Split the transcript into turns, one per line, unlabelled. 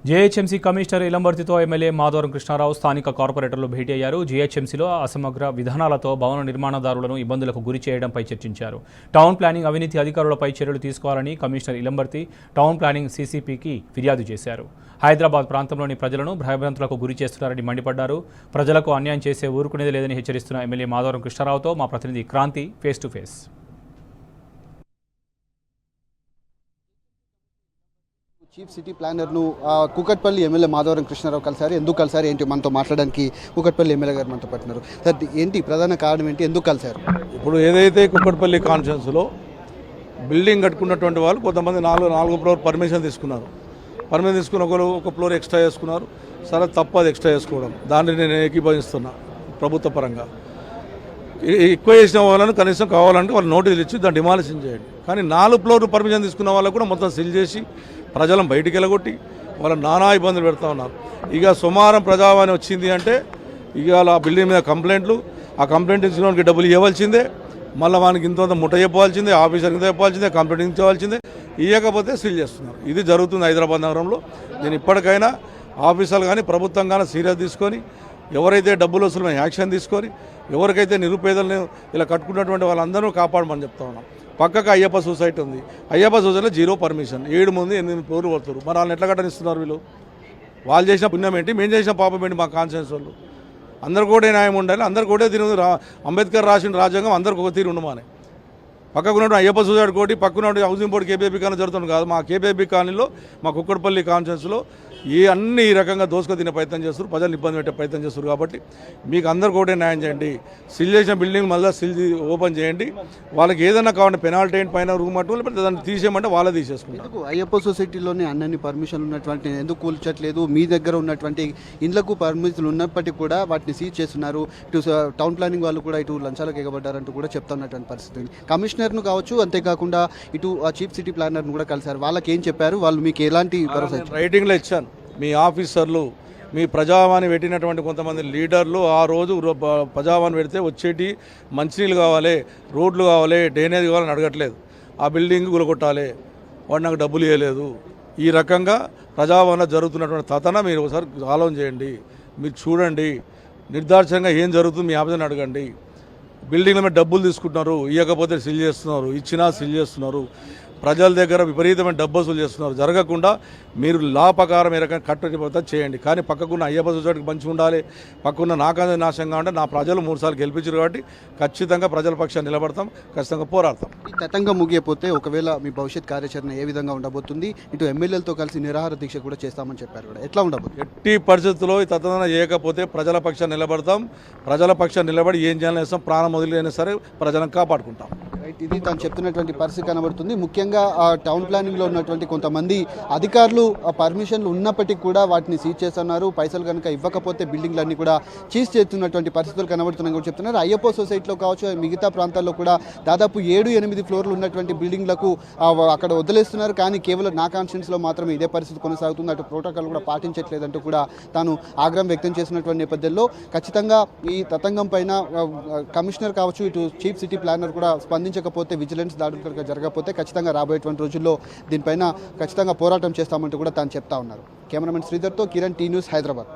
GHMC commissioner ఇలంబర్తితో MLA Madhavaram Krishna Rao స్థానిక కార్పొరేటర్లు భేటీ అయ్యారు. జేహెచ్ఎంసీలో అసమగ్ర విధానాలతో భవన నిర్మాణదారులను ఇబ్బందులకు గురి చేయడంపై చర్చించారు. టౌన్ ప్లానింగ్ అవినీతి అధికారులపై చర్యలు తీసుకోవాలని కమిషనర్ ఇలంబర్తి టౌన్ ప్లానింగ్ సీసీపీకి ఫిర్యాదు చేశారు. హైదరాబాద్ ప్రాంతంలోని ప్రజలను భయభ్రాంతులకు గురి చేస్తున్నారని మండిపడ్డారు. ప్రజలకు అన్యాయం చేసే ఊరుకునేది లేదని హెచ్చరిస్తున్న ఎమ్మెల్యే మాధవరం కృష్ణారావుతో మా ప్రతినిధి Kranthi face to face.
Chief city ప్లానర్ను కూకట్పల్లి ఎమ్మెల్యే మాధవరం కృష్ణారావు కలిసారు. ఎందుకు కలిసారు ఏంటి మనతో మాట్లాడడానికి కూకట్పల్లి ఎమ్మెల్యే గారు మనతో పట్టినారు. సార్ ఏంటి ప్రధాన కారణం ఏంటి, ఎందుకు కలిసారు?
ఇప్పుడు ఏదైతే కూకట్పల్లి కాన్ఫరెన్స్లో బిల్డింగ్ కట్టుకున్నటువంటి వాళ్ళు కొంతమంది నాలుగు ఫ్లోర్ పర్మిషన్ తీసుకున్నారు. పర్మిషన్ తీసుకున్న ఒక ఫ్లోర్ ఎక్స్ట్రా చేసుకున్నారు. సరే తప్పదు ఎక్స్ట్రా చేసుకోవడం, దాన్ని నేను ఏకీభవిస్తున్నా. ప్రభుత్వ పరంగా ఎక్కువ చేసిన వాళ్ళని కనీసం కావాలంటే వాళ్ళు నోటీసులు ఇచ్చి దాన్ని డిమాలిషన్ చేయండి. కానీ 4 ఫ్లోర్లు పర్మిషన్ తీసుకున్న వాళ్ళకు కూడా మొత్తం సీల్ చేసి ప్రజలను బయటికి వెళ్ళగొట్టి వాళ్ళని నానా ఇబ్బందులు పెడతా ఉన్నారు. ఇక సుమారం ప్రజావాణి వచ్చింది అంటే ఇక ఆ బిల్డింగ్ మీద కంప్లైంట్లు, ఆ కంప్లైంట్ ఇచ్చిన వానికి డబ్బులు ఇవ్వాల్సిందే, మళ్ళీ వానికి ఇంత ముట్ట చెప్పాల్సిందే, ఆఫీసర్కి చెప్పాల్సిందే, కంప్లైంట్ ఇవ్వాల్సిందే. ఇవ్వకపోతే సీల్ చేస్తున్నారు. ఇది జరుగుతుంది హైదరాబాద్ నగరంలో. నేను ఇప్పటికైనా ఆఫీసర్లు కానీ ప్రభుత్వం కానీ సీరియస్ తీసుకొని ఎవరైతే డబ్బులు వస్తున్న యాక్షన్ తీసుకొని ఎవరికైతే నిరుపేదలను ఇలా కట్టుకున్నటువంటి వాళ్ళందరూ కాపాడమని చెప్తా ఉన్నాం. పక్కకు అయ్యప్ప సొసైటీ ఉంది. అయ్యప్ప సొసైటీలో 0 పర్మిషన్, 7 మంది 8 ఫ్లోర్లు పడుతారు. మరి వాళ్ళని ఎట్లా కట్టనిస్తున్నారు వీళ్ళు? వాళ్ళు చేసిన పుణ్యం ఏంటి, మేము చేసిన పాపం ఏంటి? మా కాన్షియన్స్ వాళ్ళు అందరు కూడా న్యాయం ఉండాలి, అందరు కూడా తీరు. అంబేద్కర్ రాసిన రాజ్యాంగం అందరికి ఒక తీరు ఉండమానే. పక్కకు ఉన్నటువంటి అయ్యప్ప సొసైటీ కోటి పక్కన హౌసింగ్ బోర్డు కేబీఐబీ కాలనీ జరుగుతుంది కాదు. మా కేబీఐబీ కాలనీలో మా కుక్కడపల్లి కాన్ఫరెన్స్లో అన్ని ఈ రకంగా దోసుకు తినే ప్రయత్నం చేస్తారు, ప్రజలు ఇబ్బంది పెట్టే ప్రయత్నం చేస్తారు. కాబట్టి మీకు అందరు కూడా న్యాయం చేయండి. సిల్ చేసిన బిల్డింగ్ మళ్ళీ సిల్ ఓపెన్ చేయండి. వాళ్ళకి ఏదైనా కావాలంటే పెనాల్టీ ఏంటి, పైన రూమ్ అటు లేకపోతే దాన్ని తీసేయమంటే వాళ్ళే తీసేసుకుంటారు.
అయ్యప్ప సొసైటీలోనే అన్ని పర్మిషన్ ఉన్నటువంటి ఎందుకు కూల్చట్లేదు? మీ దగ్గర ఉన్నటువంటి ఇండ్లకు పర్మిషన్లు ఉన్నప్పటికీ కూడా వాటిని సీజ్ చేస్తున్నారు. ఇటు టౌన్ ప్లానింగ్ వాళ్ళు కూడా ఇటు లంచాలకు ఎగబడ్డారంటూ కూడా చెప్తున్నటువంటి పరిస్థితి. కమిషనర్ను కావచ్చు, అంతేకాకుండా ఇటు చీఫ్ సిటీ ప్లానర్ను కూడా కలిసారు. వాళ్ళకి ఏం చెప్పారు? వాళ్ళు మీకు ఎలాంటి
రైటింగ్లో ఇచ్చాను. మీ ఆఫీసర్లు మీ ప్రజావాణి పెట్టినటువంటి కొంతమంది లీడర్లు ఆ రోజు ప్రజావాణి పెడితే వచ్చేటి మంచినీళ్ళు కావాలి, రోడ్లు కావాలి, డ్రైనేజ్ కావాలని అడగట్లేదు. ఆ బిల్డింగ్ గులగొట్టాలి, వాడు నాకు డబ్బులు ఇవ్వలేదు. ఈ రకంగా ప్రజావాణిలో జరుగుతున్నటువంటి తతన మీరు ఒకసారి ఆలోచన చేయండి. మీరు చూడండి నిర్దాక్షిణ్యంగా ఏం జరుగుతుంది మీ ఆఫీసర్ని అడగండి. బిల్డింగ్ల మీద డబ్బులు తీసుకుంటున్నారు, ఇవ్వకపోతే సీల్ చేస్తున్నారు, ఇచ్చినా సీల్ చేస్తున్నారు. ప్రజల దగ్గర విపరీతమైన డబ్బు వసూలు చేస్తున్నారు. జరగకుండా మీరు లా ప్రకారం ఏ రకంగా కట్టుబడి చేయండి. కానీ పక్కకున్న అయ్యప్ప సొసైటీకి మంచిగా ఉండాలి, పక్కకున్న నాకంద నాశనంగా ఉంటే నా ప్రజలు 3 సార్లు గెలిపించారు కాబట్టి ఖచ్చితంగా ప్రజల పక్షాన్ని నిలబడతాం, ఖచ్చితంగా పోరాడతాం.
ఈ తతంగం ముగియపోతే ఒకవేళ మీ భవిష్యత్ కార్యాచరణ ఏ విధంగా ఉండబోతుంది? ఇటు ఎమ్మెల్యేలతో కలిసి నిరాహార దీక్ష కూడా చేస్తామని చెప్పారు కూడా, ఎట్లా ఉండబోతుంది?
ఎట్టి పరిస్థితుల్లో ఈ తతంగం చేయకపోతే ప్రజల పక్షాన్ని నిలబడతాం. ప్రజల పక్షాన్ని నిలబడి ఏం చేయాలని చేస్తాం, ప్రాణం వదిలేనా సరే ప్రజలను కాపాడుకుంటాం.
ఇది తను చెప్తున్నటువంటి పరిస్థితి కనబడుతుంది. ముఖ్యంగా టౌన్ ప్లానింగ్లో ఉన్నటువంటి కొంతమంది అధికారులు పర్మిషన్లు ఉన్నప్పటికీ కూడా వాటిని సీజ్ చేస్తున్నారు. పైసలు కనుక ఇవ్వకపోతే బిల్డింగ్లన్నీ కూడా సీజ్ చేస్తున్నటువంటి పరిస్థితులు కనబడుతున్నాయని కూడా చెప్తున్నారు. అయ్యప్ప సొసైటీలో కావచ్చు, మిగతా ప్రాంతాల్లో కూడా దాదాపు 7-8 ఫ్లోర్లు ఉన్నటువంటి బిల్డింగ్లకు అక్కడ వదిలేస్తున్నారు. కానీ కేవలం నా కాన్స్టిట్యూన్సీలో మాత్రమే ఇదే పరిస్థితి కొనసాగుతుంది. అటు ప్రోటోకాల్ కూడా పాటించట్లేదంటూ కూడా తాను ఆగ్రహం వ్యక్తం చేసినటువంటి నేపథ్యంలో ఖచ్చితంగా ఈ తతంగం పైన కమిషనర్ కావచ్చు, ఇటు చీఫ్ సిటీ ప్లానర్ కూడా స్పందించకపోతే, విజిలెన్స్ దాడులు కనుక జరగకపోతే ఖచ్చితంగా రాబోయేటువంటి రోజుల్లో దీనిపైన ఖచ్చితంగా పోరాటం చేస్తామంటూ కూడా తాను చెప్తా ఉన్నారు. కెమెరామెన్ శ్రీధర్తో కిరణ్, టీ న్యూస్, హైదరాబాద్.